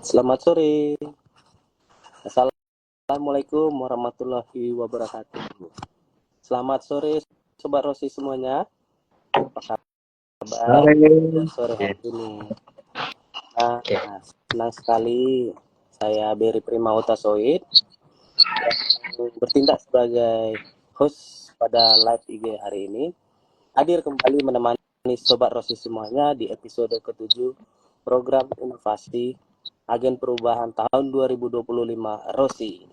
Selamat sore. Assalamualaikum warahmatullahi wabarakatuh. Selamat sore Sobat Rosi semuanya. Apa kabar Sore. pada sore Ya, hari ini? Nah, oke. senang sekali saya Beri Primauta Soid yang bertindak sebagai host pada live IG hari ini. Hadir kembali menemani Sobat Rosi semuanya di episode ke-7 program inovasi Agen Perubahan tahun 2025 Rosi.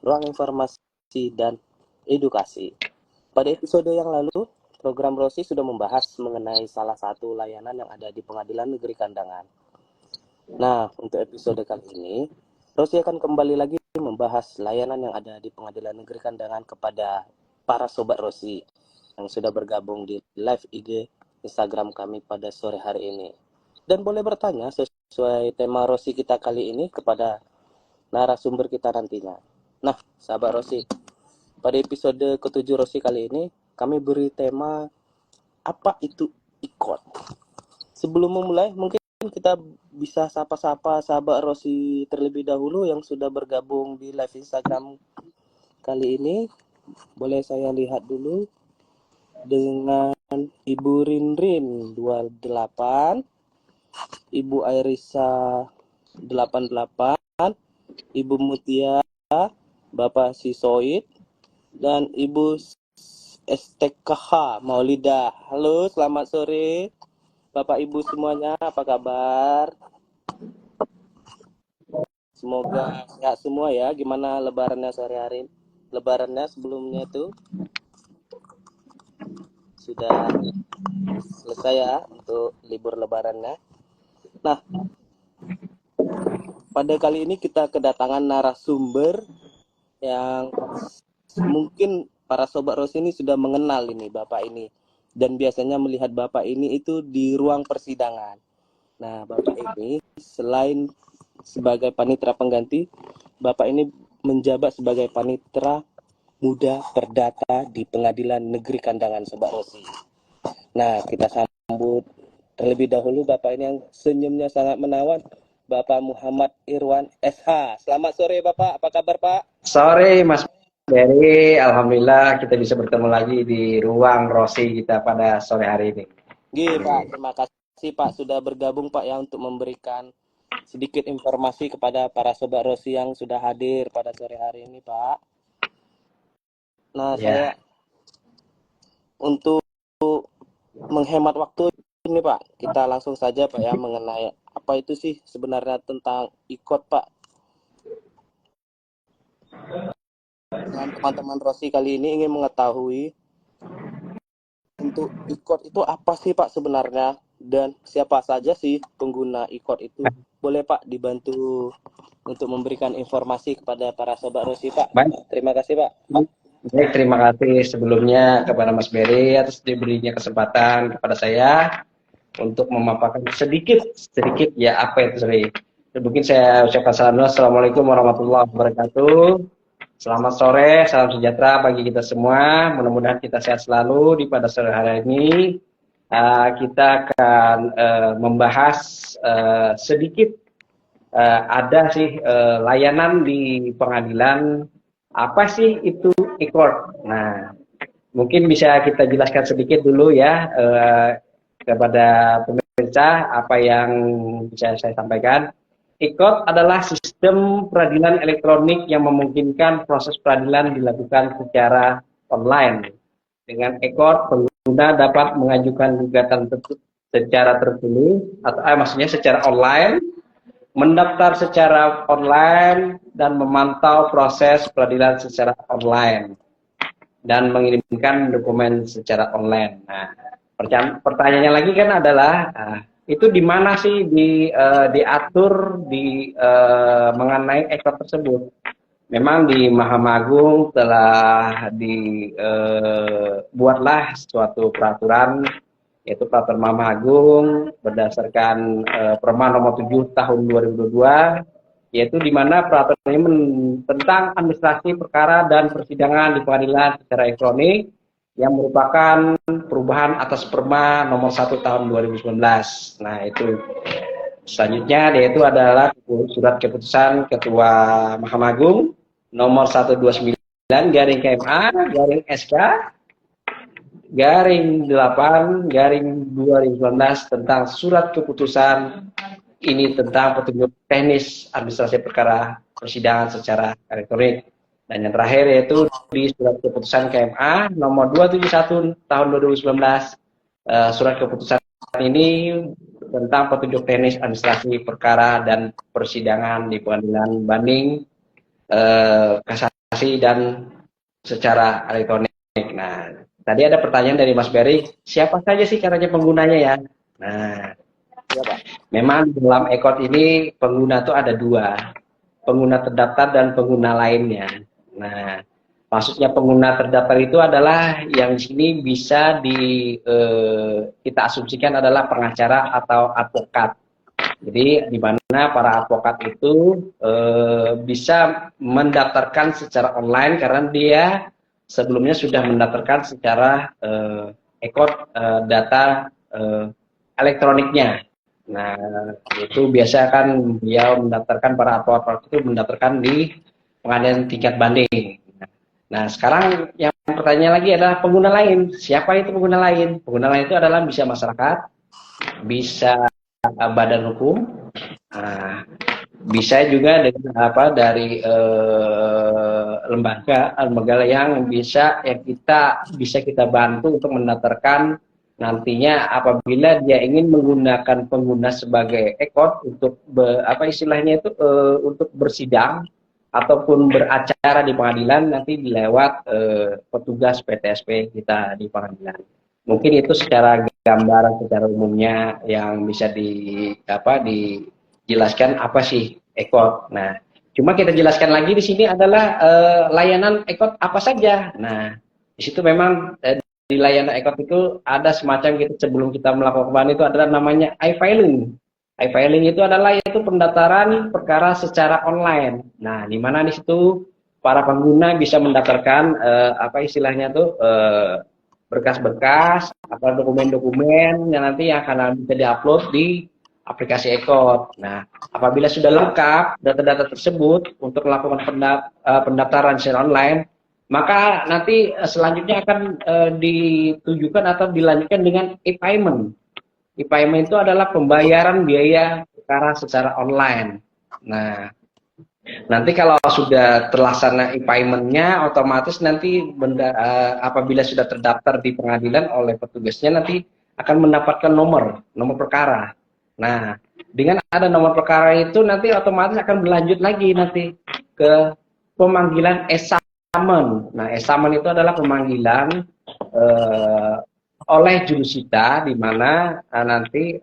Ruang informasi dan edukasi. Pada episode yang lalu, program Rosi sudah membahas mengenai salah satu layanan yang ada di Pengadilan Negeri Kandangan. Nah, untuk episode kali ini, Rosi akan kembali lagi membahas layanan yang ada di Pengadilan Negeri Kandangan kepada para Sobat Rosi yang sudah bergabung di live IG Instagram kami pada sore hari ini. Dan boleh bertanya sesuai tema Rosi kita kali ini kepada narasumber kita nantinya. Nah, sahabat Rosi, pada episode ke-7 Rosi kali ini, kami beri tema apa itu ikot. Sebelum memulai, mungkin kita bisa sapa-sapa sahabat Rosi terlebih dahulu yang sudah bergabung di live Instagram kali ini. Boleh saya lihat dulu dengan Ibu Rinrin 28, Ibu Airisa 88, Ibu Mutia, Bapak Sisoid, dan Ibu STKH Maulida. Halo, selamat sore Bapak Ibu semuanya, apa kabar? Semoga sehat semua ya. Gimana lebarannya sehari-hari? Lebarannya sebelumnya itu sudah selesai ya untuk libur lebarannya. Nah, pada kali ini kita kedatangan narasumber yang mungkin para Sobat Ros ini sudah mengenal ini Bapak ini. Dan biasanya melihat Bapak ini itu di ruang persidangan. Nah, Bapak ini selain sebagai panitera pengganti, Bapak ini menjabat sebagai panitera muda perdata di Pengadilan Negeri Kandangan Sobat Rosi. Nah, kita sambut terlebih dahulu Bapak ini yang senyumnya sangat menawan, Bapak Muhammad Irwan SH. Selamat sore Bapak, apa kabar Pak? Sore Mas Beri, Alhamdulillah kita bisa bertemu lagi di ruang Rosi kita pada sore hari ini. Gih Pak, terima kasih Pak sudah bergabung Pak ya untuk memberikan sedikit informasi kepada para Sobat Rosi yang sudah hadir pada sore hari ini Pak. Nah, saya Ya, untuk menghemat waktu ini Pak, kita langsung saja Pak ya mengenai apa itu sih sebenarnya tentang ikot Pak. Dan teman-teman Rosi kali ini ingin mengetahui untuk ikot itu apa sih Pak sebenarnya dan siapa saja sih pengguna ikot itu. Boleh Pak dibantu untuk memberikan informasi kepada para Sobat Rosi Pak. baik. Terima kasih Pak. Baik, terima kasih sebelumnya kepada Mas Beri atas diberinya kesempatan kepada saya untuk memaparkan sedikit ya apa itu Beri. Mungkin saya ucapkan salam dulu. Assalamualaikum warahmatullahi wabarakatuh. Selamat sore, salam sejahtera bagi kita semua. Mudah-mudahan kita sehat selalu di pada sore hari ini. Kita akan membahas sedikit ada sih layanan di pengadilan. Apa sih itu e-court? Nah, mungkin bisa kita jelaskan sedikit dulu ya kepada pemirsa apa yang bisa saya sampaikan. E-court adalah sistem peradilan elektronik yang memungkinkan proses peradilan dilakukan secara online. Dengan e-court, pengguna dapat mengajukan gugatan secara tertulis atau maksudnya secara online, mendaftar secara online dan memantau proses peradilan secara online dan mengirimkan dokumen secara online. Nah, pertanyaannya lagi kan adalah itu di mana sih diatur mengenai ekor tersebut? Memang di Mahkamah Agung telah dibuatlah suatu peraturan yaitu peraturan Mahkamah Agung berdasarkan Perma nomor 7 tahun 2022 yaitu di mana peraturan ini tentang administrasi perkara dan persidangan di pengadilan secara elektronik yang merupakan perubahan atas Perma nomor 1 tahun 2019. Nah, itu. Selanjutnya yaitu adalah surat keputusan Ketua Mahkamah Agung nomor 129 garing KMA garing SK garing 8 garing 2019 tentang surat keputusan ini tentang petunjuk teknis administrasi perkara persidangan secara elektronik. Dan yang terakhir yaitu di surat keputusan KMA nomor 271 tahun 2019, surat keputusan ini tentang petunjuk teknis administrasi perkara dan persidangan di pengadilan banding, kasasi dan secara elektronik. Nah, tadi ada pertanyaan dari Mas Berry, siapa saja sih katanya penggunanya ya? Nah, Ya, Pak. memang dalam ECOT ini pengguna itu ada dua, pengguna terdaftar dan pengguna lainnya. Nah, maksudnya pengguna terdaftar itu adalah yang di sini bisa kita asumsikan adalah pengacara atau advokat. Jadi di mana para advokat itu bisa mendaftarkan secara online karena dia sebelumnya sudah mendaftarkan secara ECOT data elektroniknya. Nah, itu biasa kan dia mendaftarkan para advokat itu mendaftarkan di pengadilan tingkat banding. Nah, sekarang yang pertanyaan lagi adalah pengguna lain. Siapa itu pengguna lain? Pengguna lain itu adalah bisa masyarakat, bisa badan hukum, bisa juga dengan dari lembaga yang bisa kita bantu untuk mendaftarkan nantinya apabila dia ingin menggunakan pengguna sebagai ECOT untuk untuk bersidang ataupun beracara di pengadilan nanti dilewat petugas PTSP kita di pengadilan. Mungkin itu secara gambaran secara umumnya yang bisa dijelaskan apa sih ECOT. Nah, cuma kita jelaskan lagi di sini adalah layanan ECOT apa saja. Nah, di situ memang di layanan ECOT itu ada semacam sebelum kita melakukan itu adalah namanya e-filing. E-filing itu adalah pendaftaran perkara secara online. Nah, di mana di situ para pengguna bisa mendaftarkan berkas-berkas atau dokumen-dokumen yang nanti akan bisa diupload di aplikasi ECOT. Nah, apabila sudah lengkap data-data tersebut untuk melakukan pendaftaran secara online, maka nanti selanjutnya akan ditujukan atau dilanjutkan dengan e-payment. E-payment itu adalah pembayaran biaya perkara secara online. Nah, nanti kalau sudah terlaksana e-payment-nya, otomatis nanti apabila sudah terdaftar di pengadilan oleh petugasnya nanti akan mendapatkan nomor perkara. Nah, dengan ada nomor perkara itu nanti otomatis akan berlanjut lagi nanti ke pemanggilan esamen. Nah, esamen itu adalah pemanggilan oleh jurusita di mana nanti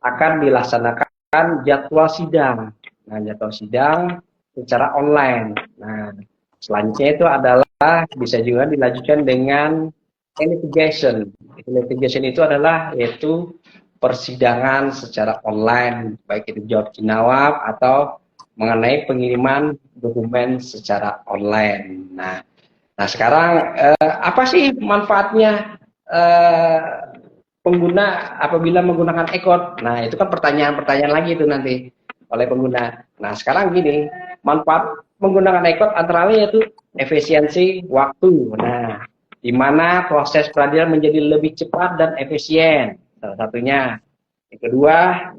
akan dilaksanakan jadwal sidang. Nah, jadwal sidang secara online. Nah, selanjutnya itu adalah bisa juga dilanjutkan dengan litigation. Litigation itu adalah yaitu persidangan secara online, baik itu jawab jawab atau mengenai pengiriman dokumen secara online. Nah sekarang apa sih manfaatnya pengguna apabila menggunakan ECOT? Nah, itu kan pertanyaan-pertanyaan lagi itu nanti oleh pengguna. Nah, sekarang gini, manfaat menggunakan ECOT antara lain yaitu efisiensi waktu. Nah, di mana proses peradilan menjadi lebih cepat dan efisien. Salah satunya. Yang kedua,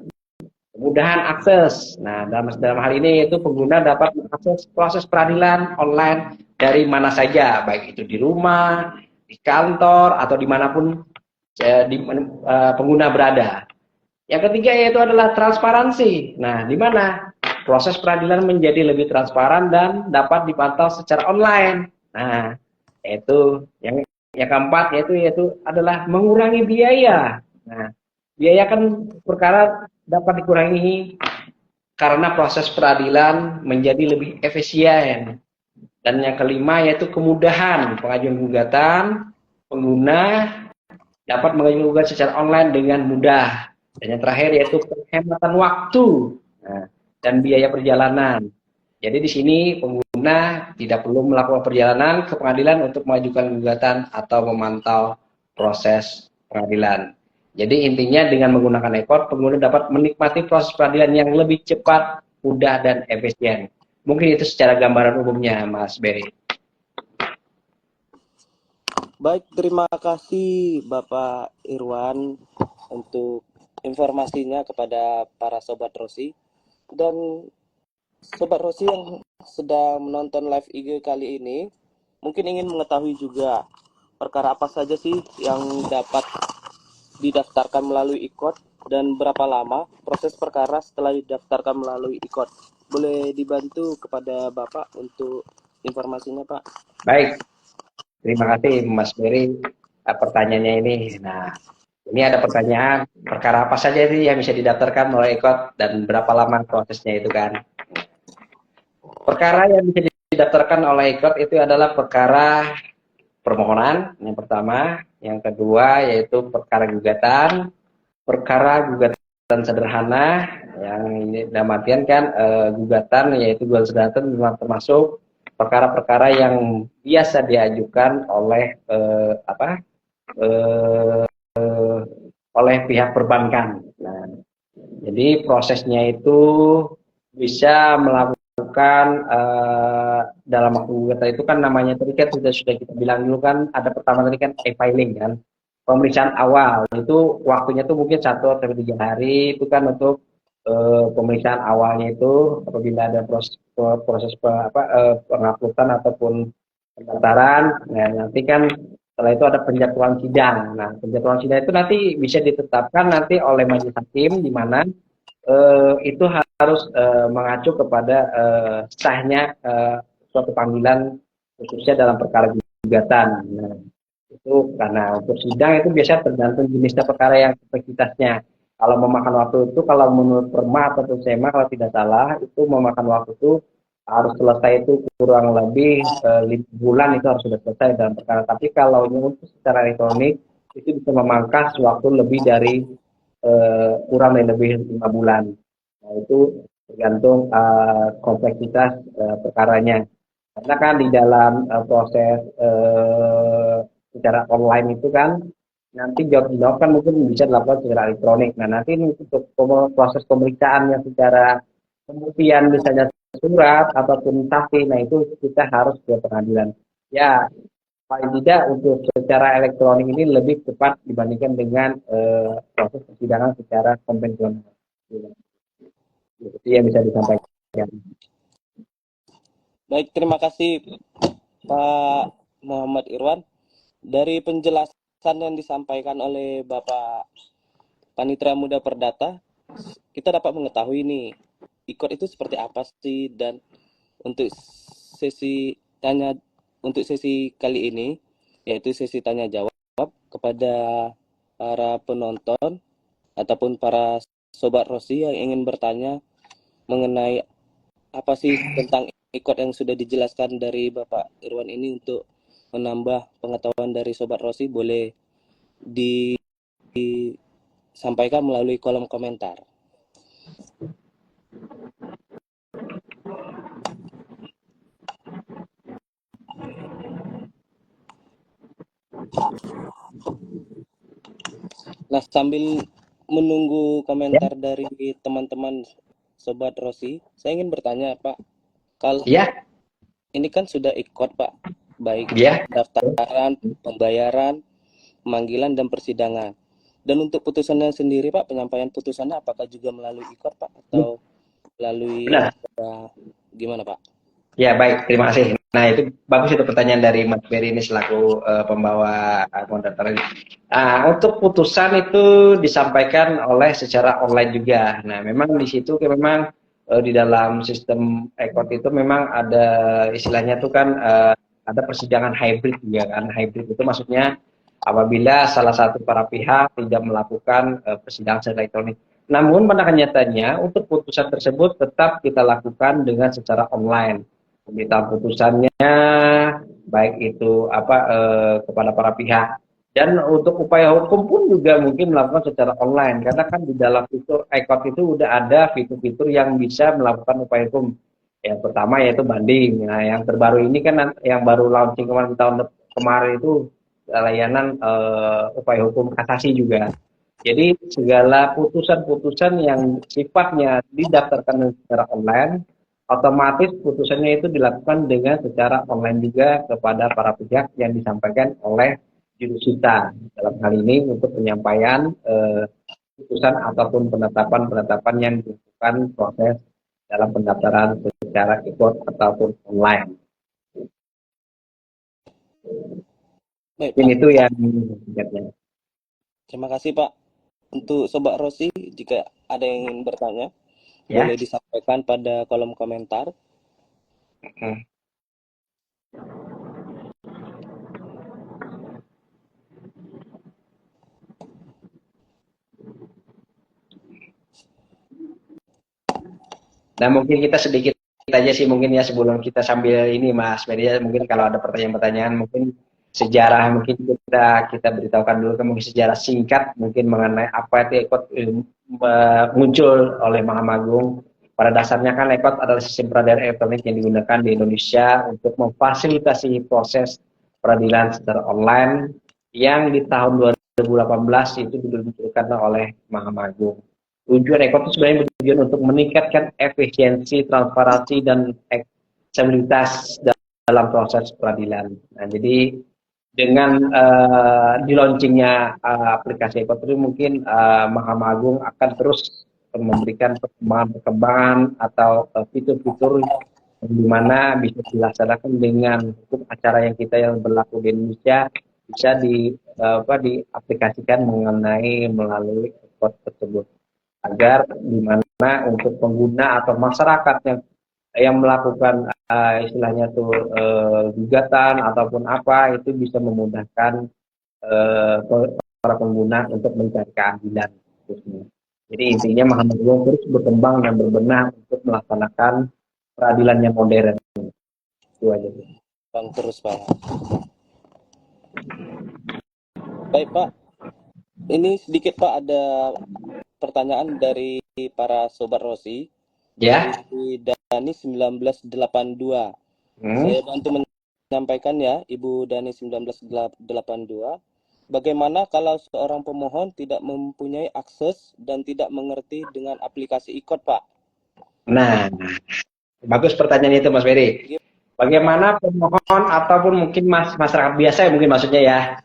kemudahan akses. Nah, dalam hal ini yaitu pengguna dapat mengakses proses peradilan online dari mana saja, baik itu di rumah, di kantor, atau dimanapun pengguna berada. Yang ketiga yaitu adalah transparansi. Nah, di mana proses peradilan menjadi lebih transparan dan dapat dipantau secara online. Nah, yaitu yang keempat yaitu adalah mengurangi biaya. Nah, biaya kan perkara dapat dikurangi karena proses peradilan menjadi lebih efisien. Dan yang kelima yaitu kemudahan pengajuan gugatan, pengguna dapat mengajukan gugatan secara online dengan mudah. Dan yang terakhir yaitu penghematan waktu dan biaya perjalanan. Jadi di sini pengguna tidak perlu melakukan perjalanan ke pengadilan untuk mengajukan gugatan atau memantau proses pengadilan. Jadi intinya dengan menggunakan e-court, pengguna dapat menikmati proses peradilan yang lebih cepat, mudah, dan efisien. Mungkin itu secara gambaran umumnya, Mas Berry. Baik, terima kasih Bapak Irwan untuk informasinya kepada para Sobat Rosi. Dan Sobat Rosi yang sedang menonton live IG kali ini, mungkin ingin mengetahui juga perkara apa saja sih yang dapat didaftarkan melalui e-court dan berapa lama proses perkara setelah didaftarkan melalui e-court. Boleh dibantu kepada Bapak untuk informasinya, Pak? Baik, terima kasih Mas Berry pertanyaannya ini. Nah, ini ada pertanyaan, perkara apa saja sih yang bisa didaftarkan melalui e-court dan berapa lama prosesnya itu kan? Perkara yang bisa didaftarkan oleh e-court itu adalah perkara permohonan yang pertama, yang kedua yaitu perkara gugatan sederhana, yang ini dalam artian kan gugatan yaitu gugatan sederhana termasuk perkara-perkara yang biasa diajukan oleh oleh pihak perbankan. Nah, jadi prosesnya itu bisa melakukan dalam waktu gugatan itu kan namanya tadi kan sudah kita bilang dulu kan ada pertama tadi kan e-filing kan, pemeriksaan awal itu waktunya tuh mungkin 1 sampai 3 hari itu kan untuk pemeriksaan awalnya itu apabila ada proses penguploadan ataupun pendaftaran. Nah, nanti kan setelah itu ada penjadwalan sidang. Nah, penjadwalan sidang itu nanti bisa ditetapkan nanti oleh majelis hakim di mana itu harus mengacu kepada sahnya suatu panggilan khususnya dalam perkara gugatan. Nah, itu karena untuk sidang itu biasanya tergantung jenisnya perkara yang kompleksitasnya. Kalau memakan waktu itu, kalau menurut Perma ataupun SEMA kalau tidak salah itu memakan waktu itu harus selesai itu kurang lebih 5 bulan itu harus sudah selesai dalam perkara. Tapi kalau untuk secara elektronik itu bisa memangkas waktu lebih dari kurang lebih 5 bulan. Nah, itu tergantung kompleksitas perkaranya. Karena kan di dalam proses secara online itu kan nanti jawab kan mungkin bisa dilakukan secara elektronik. Nah, nanti untuk proses pemeriksaan yang secara pembuktian misalnya surat ataupun saksi, nah itu kita harus ke pengadilan. Ya, paling tidak untuk secara elektronik ini lebih cepat dibandingkan dengan proses persidangan secara konvensional. Itu yang bisa disampaikan. Baik, terima kasih Pak Muhammad Irwan. Dari penjelasan yang disampaikan oleh Bapak Panitera Muda Perdata, kita dapat mengetahui nih, e-court itu seperti apa sih, dan untuk sesi kali ini, yaitu sesi tanya jawab kepada para penonton ataupun para Sobat Rosi yang ingin bertanya mengenai apa sih tentang e-court yang sudah dijelaskan dari Bapak Irwan ini. Untuk menambah pengetahuan dari Sobat Rosi, boleh disampaikan melalui kolom komentar. Nah, sambil menunggu komentar dari teman-teman Sobat Rosi, saya ingin bertanya, Pak. Kalau ini kan sudah e-court, Pak, baik pendaftaran, pembayaran, pemanggilan, dan persidangan. Dan untuk putusannya sendiri, Pak, penyampaian putusannya apakah juga melalui e-court, Pak, atau melalui gimana, Pak? Ya, baik, terima kasih. Nah, itu bagus itu pertanyaan dari Mas Berry ini selaku pembawa moderator. Untuk putusan itu disampaikan oleh secara online juga. Nah, memang di situ memang di dalam sistem e-court itu memang ada istilahnya tuh kan ada persidangan hybrid juga kan. Hybrid itu maksudnya apabila salah satu para pihak tidak melakukan persidangan secara elektronik. Namun pada kenyataannya untuk putusan tersebut tetap kita lakukan dengan secara online. Minta putusannya baik itu kepada para pihak, dan untuk upaya hukum pun juga mungkin melakukan secara online karena kan di dalam fitur e-court itu udah ada fitur-fitur yang bisa melakukan upaya hukum. Yang pertama yaitu banding. Nah, yang terbaru ini kan yang baru launching tahun kemarin itu layanan upaya hukum kasasi juga. Jadi segala putusan-putusan yang sifatnya didaftarkan secara online, otomatis putusannya itu dilakukan dengan secara online juga kepada para pihak yang disampaikan oleh jurusita. Dalam hal ini untuk penyampaian putusan ataupun penetapan-penetapan yang dilakukan proses dalam pendaftaran secara ikut ataupun online. Baik, Mungkin Pak. itu yang singkatnya. Terima kasih, Pak. Untuk Sobat Rosi, jika ada yang ingin bertanya, Ya. boleh disampaikan pada kolom komentar. Hmm. Nah, mungkin kita sedikit aja sih mungkin ya sebelum kita sambil ini Mas Media, mungkin kalau ada pertanyaan-pertanyaan mungkin sejarah mungkin kita beritahukan dulu kan mungkin sejarah singkat mungkin mengenai apa itu ekot muncul oleh Mahkamah Agung. Pada dasarnya kan ekot adalah sistem peradilan elektronik yang digunakan di Indonesia untuk memfasilitasi proses peradilan secara online yang di tahun 2018 itu diluncurkan oleh Mahkamah Agung. Tujuan ekor itu sebenarnya bertujuan untuk meningkatkan efisiensi, transparansi, dan aksesibilitas dalam proses peradilan. Nah, jadi dengan di launchingnya aplikasi ekor itu mungkin Mahkamah Agung akan terus memberikan perkembangan-perkembangan atau fitur-fitur di mana bisa dilaksanakan dengan hukum acara yang kita yang berlaku di Indonesia bisa diaplikasikan melalui ekor tersebut agar di mana untuk pengguna atau masyarakat yang melakukan istilahnya tuh gugatan ataupun apa itu bisa memudahkan para pengguna untuk mencari keadilan. Jadi intinya Mahkamah Agung terus berkembang dan berbenah untuk melaksanakan peradilan yang modern. Itu aja. Bang terus, Pak. Baik, Pak. Ini sedikit, Pak, ada pertanyaan dari para Sobat Rosi. Ya. Dari Dani 1982. Saya bantu menyampaikan ya, Ibu Dani 1982. Bagaimana kalau seorang pemohon tidak mempunyai akses dan tidak mengerti dengan aplikasi IKOT, Pak? Nah, bagus pertanyaan itu Mas Ferry. Bagaimana pemohon ataupun mungkin masyarakat biasa ya mungkin maksudnya ya,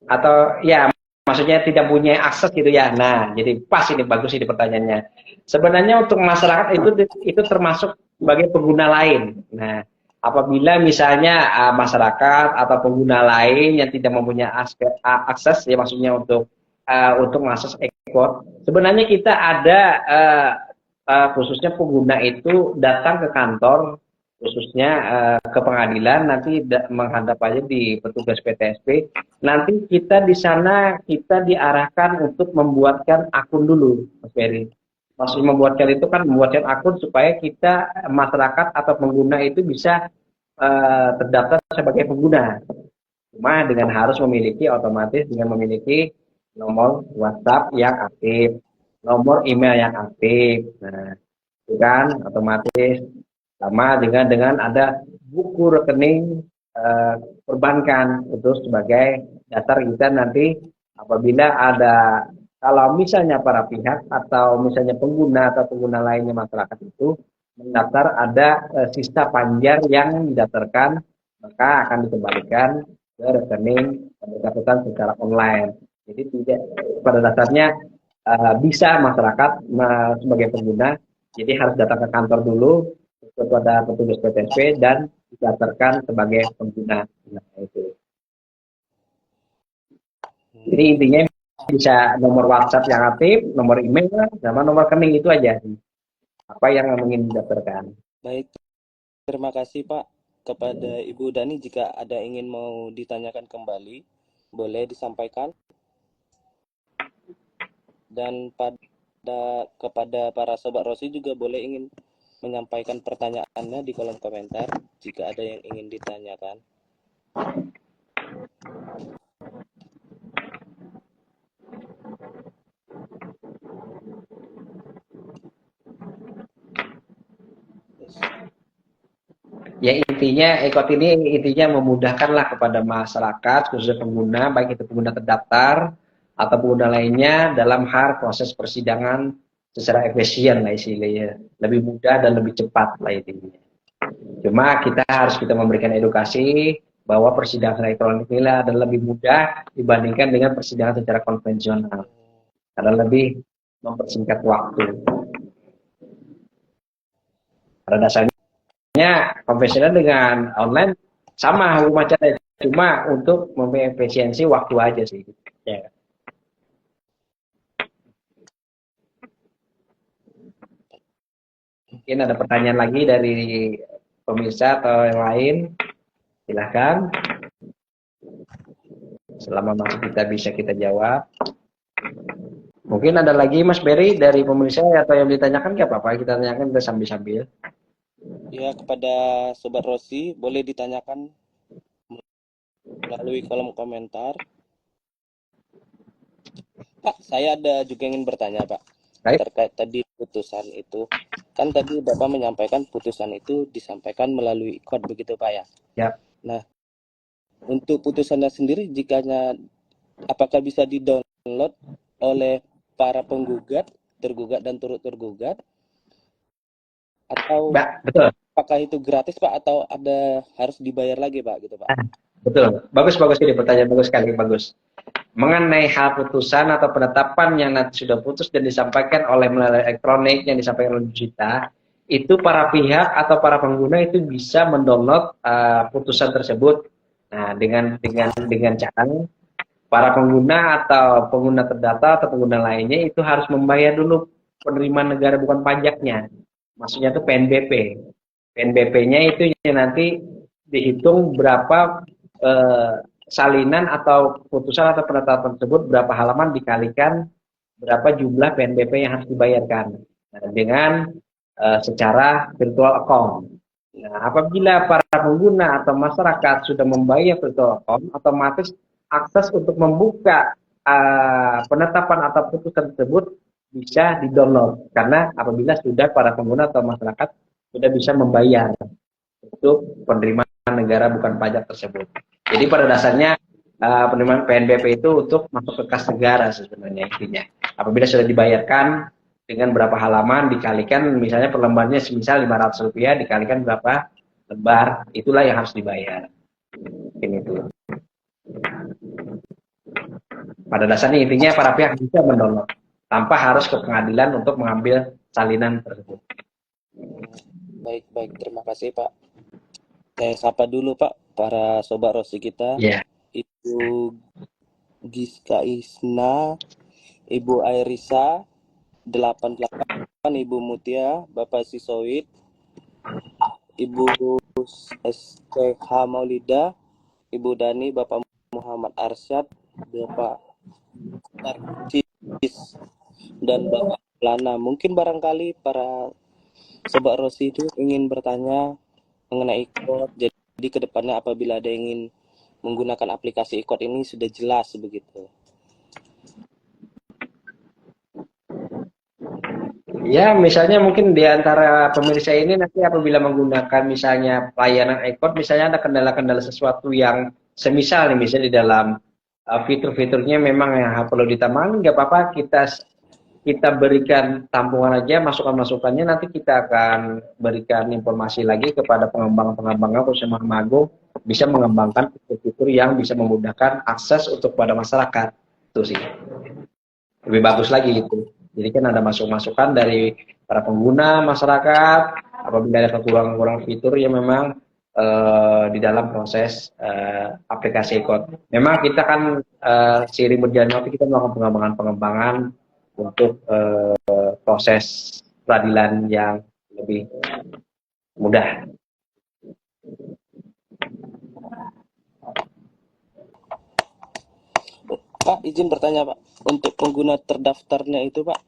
atau ya maksudnya tidak punya akses gitu ya. Nah, jadi pas ini bagus ini pertanyaannya. Sebenarnya untuk masyarakat itu termasuk sebagai pengguna lain. Nah, apabila misalnya masyarakat atau pengguna lain yang tidak mempunyai akses ya maksudnya untuk mengakses ekor, sebenarnya kita ada khususnya pengguna itu datang ke kantor khususnya ke pengadilan nanti menghadap aja di petugas PTSP. Nanti kita di sana kita diarahkan untuk membuatkan akun dulu, Mas Ferry. Maksud membuatkan itu kan membuatkan akun supaya kita masyarakat atau pengguna itu bisa terdaftar sebagai pengguna. Cuma dengan harus memiliki otomatis dengan memiliki nomor WhatsApp yang aktif, nomor email yang aktif. Nah, itu kan otomatis sama dengan ada buku rekening perbankan itu sebagai dasar kita nanti apabila ada kalau misalnya para pihak atau misalnya pengguna atau pengguna lainnya masyarakat itu mendaftar ada sisa panjar yang didaftarkan maka akan dikembalikan ke rekening yang bersangkutan secara online. Jadi tidak pada dasarnya bisa masyarakat sebagai pengguna jadi harus datang ke kantor dulu kepada petugas PTSP dan didaftarkan sebagai pengguna. Nah, itu. Jadi intinya bisa nomor WhatsApp yang aktif, nomor email, sama nomor rekening itu aja. Apa yang ingin didaftarkan. Baik, terima kasih Pak kepada Ibu Dani. Jika ada ingin mau ditanyakan kembali, boleh disampaikan. Dan kepada para Sobat Rosi juga boleh ingin menyampaikan pertanyaannya di kolom komentar jika ada yang ingin ditanyakan. Ya intinya ekot ini intinya memudahkanlah kepada masyarakat khususnya pengguna baik itu pengguna terdaftar atau pengguna lainnya dalam hal proses persidangan secara efisien lah istilahnya, lebih mudah dan lebih cepat lah intinya. Cuma kita memberikan edukasi bahwa persidangan elektronik ini adalah lebih mudah dibandingkan dengan persidangan secara konvensional, karena lebih mempersingkat waktu. Pada dasarnya konvensional dengan online sama hukum acara, cuma untuk memefisiensi waktu aja sih. Ya. Mungkin ada pertanyaan lagi dari pemirsa atau yang lain, silahkan. Selama masih bisa kita jawab. Mungkin ada lagi Mas Berry dari pemirsa atau yang ditanyakan, nggak apa-apa, kita tanyakan kita sambil-sambil. Ya, kepada Sobat Rossi, boleh ditanyakan melalui kolom komentar. Pak, saya ada juga ingin bertanya, Pak. Baik. Terkait tadi putusan itu. Kan tadi Bapak menyampaikan putusan itu disampaikan melalui IKOD begitu, Pak ya? Ya. Nah, untuk putusannya sendiri, jikanya apakah bisa di-download oleh para penggugat, tergugat dan turut tergugat? Atau betul. Apakah itu gratis, Pak, atau ada harus dibayar lagi, Pak, gitu, Pak? Betul. Bagus ini pertanyaan bagus sekali, bagus. Mengenai hal putusan atau penetapan yang nanti sudah putus dan disampaikan oleh melalui elektronik yang disampaikan oleh kita, itu para pihak atau para pengguna itu bisa mendownload putusan tersebut. Nah, dengan cara para pengguna atau pengguna terdata atau pengguna lainnya itu harus membayar dulu penerimaan negara bukan pajaknya. Maksudnya itu PNBP. PNBP-nya itu nanti dihitung berapa salinan atau putusan atau penetapan tersebut, berapa halaman dikalikan berapa jumlah PNBP yang harus dibayarkan dengan secara virtual account. Nah, apabila para pengguna atau masyarakat sudah membayar virtual account, otomatis akses untuk membuka penetapan atau putusan tersebut bisa di-download, karena apabila sudah para pengguna atau masyarakat sudah bisa membayar untuk penerimaan negara bukan pajak tersebut. Jadi pada dasarnya penerimaan PNBP itu untuk masuk ke kas negara sebenarnya intinya. Apabila sudah dibayarkan dengan berapa halaman dikalikan, misalnya per lembarnya semisal Rp500 dikalikan berapa lembar, itulah yang harus dibayar. Ini itu. Pada dasarnya intinya para pihak bisa mendownload tanpa harus ke pengadilan untuk mengambil salinan tersebut. Baik, terima kasih, Pak. Saya sapa dulu, Pak, para Sobat Rossi kita. Yeah. Ibu Giska Isna, Ibu Airisa 88, Ibu Mutia, Bapak Sisoid, Ibu STH Maulida, Ibu Dani, Bapak Muhammad Arsyad, Bapak Narcis, dan Bapak Lana. Mungkin barangkali para Sobat Rossi itu ingin bertanya mengenai IKOD. Jadi kedepannya apabila ada yang ingin menggunakan aplikasi IKOD ini sudah jelas begitu. Ya, misalnya mungkin di antara pemirsa ini nanti apabila menggunakan misalnya pelayanan IKOD, misalnya ada kendala-kendala sesuatu yang semisal nih, misalnya di dalam fitur-fiturnya memang yang perlu ditambahin, nggak apa-apa, kita berikan tampungan aja masukan-masukannya, nanti kita akan berikan informasi lagi kepada pengembang-pengembangnya, khususnya Mahkamah Agung bisa mengembangkan fitur-fitur yang bisa memudahkan akses untuk pada masyarakat. Itu sih lebih bagus lagi itu. Jadi kan ada masukan dari para pengguna masyarakat apabila ada kekurangan fitur yang memang di dalam proses aplikasi IKOD. Memang kita kan seiring berjalannya waktu kita melakukan pengembangan untuk proses peradilan yang lebih mudah. Pak, izin bertanya, Pak. Untuk pengguna terdaftarnya itu, Pak,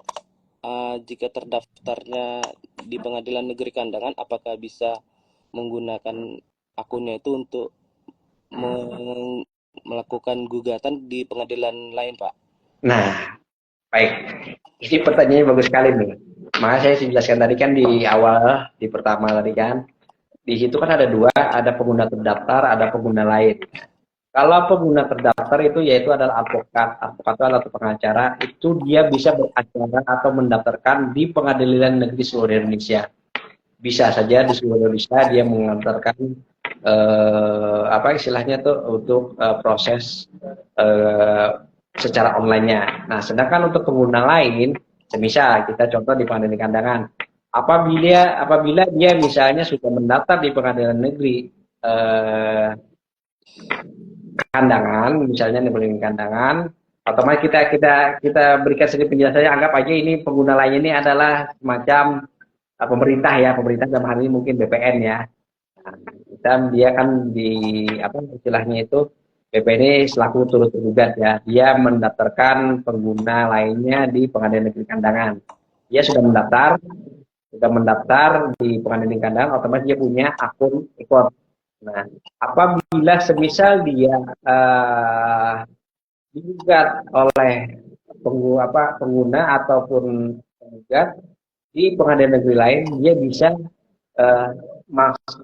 jika terdaftarnya di Pengadilan Negeri Kandangan, apakah bisa menggunakan akunnya itu untuk melakukan gugatan di pengadilan lain, Pak? Nah, baik. Ini pertanyaannya bagus sekali nih. Makanya saya jelaskan tadi kan di awal, di pertama tadi kan, di situ kan ada dua, ada pengguna terdaftar, ada pengguna lain. Kalau pengguna terdaftar itu yaitu adalah advokat, atau pengacara, itu dia bisa beracara atau mendaftarkan di pengadilan negeri seluruh Indonesia. Bisa saja di seluruh Indonesia dia mengantarkan apa istilahnya tuh untuk proses secara online-nya. Nah, sedangkan untuk pengguna lain, semisal kita contoh di pengadilan kandangan, apabila dia misalnya sudah mendaftar di pengadilan negeri kandangan, misalnya di pengadilan kandangan, otomatis kita berikan sedikit penjelasannya. Anggap aja ini pengguna lain ini adalah semacam pemerintah dalam hal ini mungkin BPN ya. Nah, dia kan di apa istilahnya itu BPN ini selaku turut tergugat ya. Dia mendaftarkan pengguna lainnya di pengadilan negeri kandangan. Dia sudah mendaftar di pengadilan kandangan, otomatis dia punya akun ekor. Nah, apabila semisal dia digugat oleh pengguna ataupun penggugat di pengadilan negeri lain, dia bisa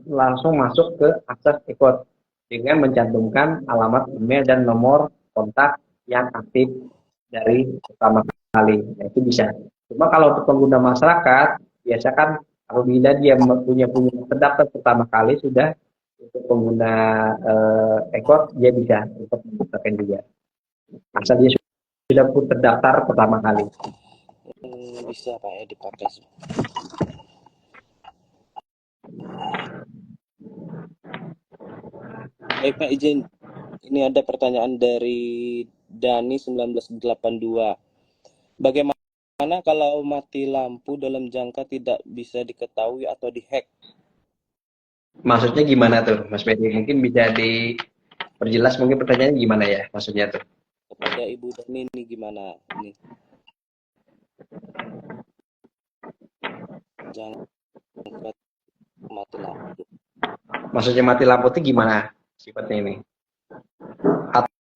langsung masuk ke akses ekor dengan mencantumkan alamat email dan nomor kontak yang aktif dari pertama kali. Nah, itu bisa. Cuma kalau untuk pengguna masyarakat, biasa kan apabila dia punya terdaftar pertama kali sudah untuk pengguna ekor, dia bisa untuk mendaftarkan juga. Asal dia sudah pun terdaftar pertama kali. Bisa Pak ya dipakai. Baik Pak, izin. Ini ada pertanyaan dari Dani 1982. Bagaimana kalau mati lampu dalam jangka tidak bisa diketahui atau dihack? Maksudnya gimana tuh, Mas Medi? Mungkin bisa diperjelas mungkin pertanyaannya gimana ya maksudnya tuh? Kepada Ibu Dani ini gimana ini? Jangan mati lampu. Maksudnya mati lampu itu gimana sifatnya ini?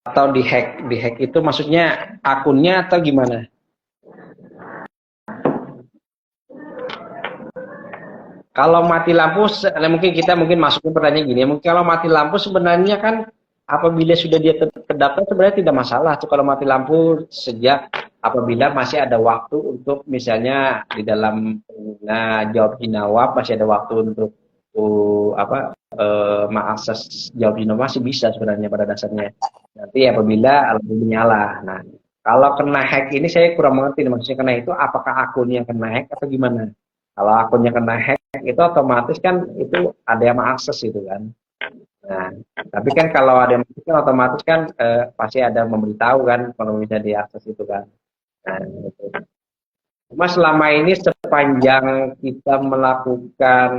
Atau dihack itu maksudnya akunnya atau gimana? Kalau mati lampu, mungkin kita masukkan pertanyaan gini. Mungkin kalau mati lampu sebenarnya kan apabila sudah dia terdaftar sebenarnya tidak masalah tuh kalau mati lampu sejak apabila masih ada waktu untuk misalnya di dalam jawab jinawab masih ada waktu untuk mengakses jawab jinawab masih bisa sebenarnya pada dasarnya. Nanti apabila lampu menyala. Nah, kalau kena hack ini saya kurang mengerti maksudnya kena itu apakah akunnya kena hack atau gimana? Kalau akunnya kena hack itu otomatis kan itu ada yang mengakses itu kan. Nah, tapi kan kalau ada yang mengakses kan otomatis kan pasti ada memberitahu kan kalau bisa diakses itu kan. Nah, gitu. Cuma selama ini sepanjang kita melakukan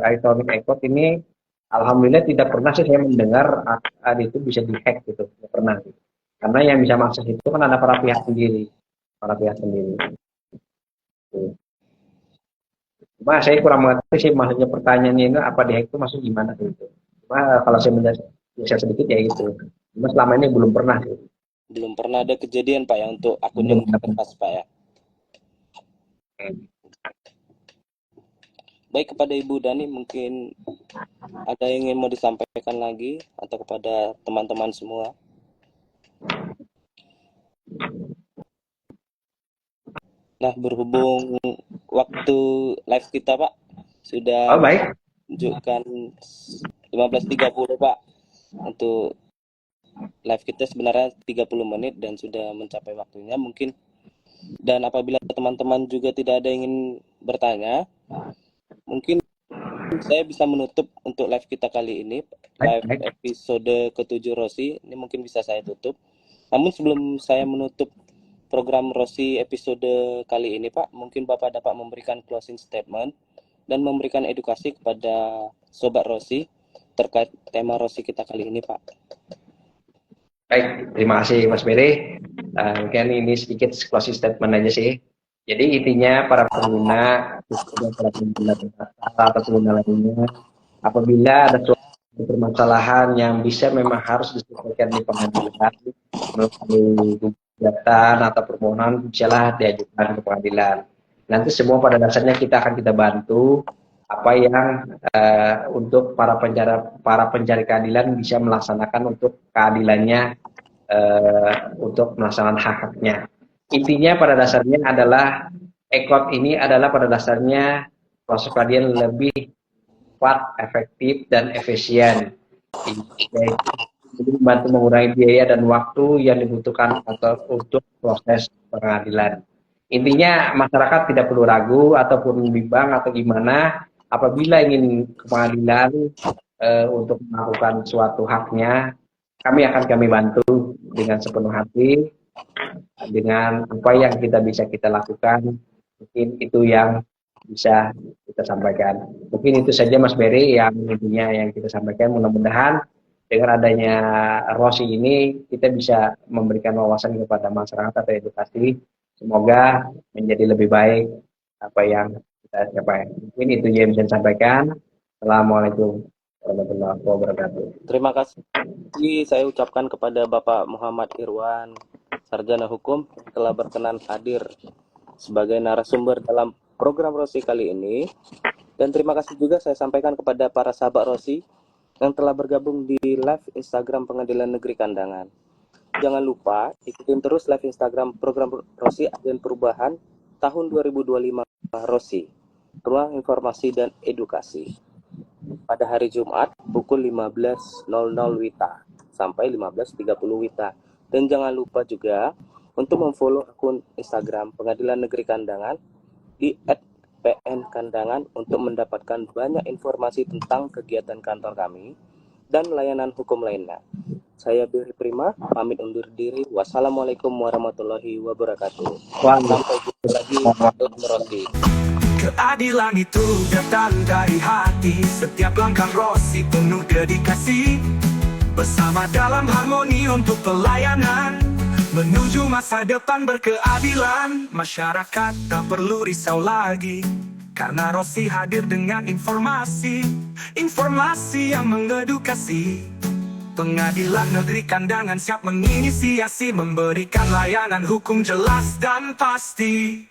electronic record ini, alhamdulillah tidak pernah sih saya mendengar itu bisa dihack gitu, tidak pernah. Gitu. Karena yang bisa mengakses itu kan ada para pihak sendiri. Cuma saya kurang mengerti sih maksudnya pertanyaannya ini apa dihack itu maksud gimana gitu. Cuma kalau saya menjelaskan sedikit ya gitu. Cuma selama ini belum pernah sih. Belum pernah ada kejadian Pak ya untuk akun yang terlepas Pak ya. Baik, kepada Ibu Dani mungkin ada yang ingin mau disampaikan lagi atau kepada teman-teman semua. Nah, berhubung waktu live kita Pak sudah menunjukkan 15.30 Pak. Untuk live kita sebenarnya 30 menit dan sudah mencapai waktunya mungkin. Dan apabila teman-teman juga tidak ada yang ingin bertanya, mungkin saya bisa menutup untuk live kita kali ini, live episode ke-7 Rossi. Ini mungkin bisa saya tutup. Namun sebelum saya menutup program Rossi episode kali ini Pak, mungkin Bapak dapat memberikan closing statement dan memberikan edukasi kepada Sobat Rossi terkait tema Rossi kita kali ini Pak. Baik, terima kasih Mas Beri. Mungkin ini sedikit closing statement aja sih. Jadi intinya para pengguna atau pengguna lainnya, apabila ada suatu permasalahan yang bisa memang harus diselesaikan di pengadilan melalui gugatan atau permohonan, bisalah diajukan ke pengadilan. Nanti semua pada dasarnya kita akan bantu apa yang untuk para pencari keadilan bisa melaksanakan untuk keadilannya, untuk melaksanakan hak-haknya. Intinya pada dasarnya adalah ECOT ini adalah pada dasarnya proses peradilan lebih cepat, efektif, dan efisien, yaitu membantu mengurangi biaya dan waktu yang dibutuhkan atau untuk proses pengadilan. Intinya masyarakat tidak perlu ragu ataupun bimbang atau gimana apabila ingin ke pengadilan untuk melakukan suatu haknya, kami bantu dengan sepenuh hati, dengan apa yang kita lakukan. Mungkin itu yang bisa kita sampaikan. Mungkin itu saja Mas Berry yang intinya yang kita sampaikan. Mudah-mudahan dengan adanya Rosi ini kita bisa memberikan wawasan kepada masyarakat atau edukasi. Semoga menjadi lebih baik apa yang kita capai. Mungkin itu yang bisa saya sampaikan. Assalamualaikum warahmatullahi wabarakatuh. Terima kasih saya ucapkan kepada Bapak Muhammad Irwan, Sarjana Hukum, yang telah berkenan hadir sebagai narasumber dalam program Rosi kali ini. Dan terima kasih juga saya sampaikan kepada para sahabat Rosi yang telah bergabung di live Instagram Pengadilan Negeri Kandangan. Jangan lupa ikutin terus live Instagram program Rosi Agen Perubahan tahun 2025 Rosi, Ruang Informasi dan Edukasi. Pada hari Jumat pukul 15.00 WITA sampai 15.30 WITA. Dan jangan lupa juga untuk memfollow akun Instagram Pengadilan Negeri Kandangan di @pnkandangan untuk mendapatkan banyak informasi tentang kegiatan kantor kami dan layanan hukum lainnya. Saya Berry Prima, pamit undur diri. Wassalamualaikum warahmatullahi wabarakatuh. Sampai jumpa lagi dalam Rosi. Keadilan itu datang dari hati. Setiap langkah Rosi penuh dedikasi. Bersama dalam harmoni untuk pelayanan, menuju masa depan berkeadilan. Masyarakat tak perlu risau lagi, karena Rosi hadir dengan informasi yang mengedukasi. Pengadilan Negeri Kandangan siap menginisiasi, memberikan layanan hukum jelas dan pasti.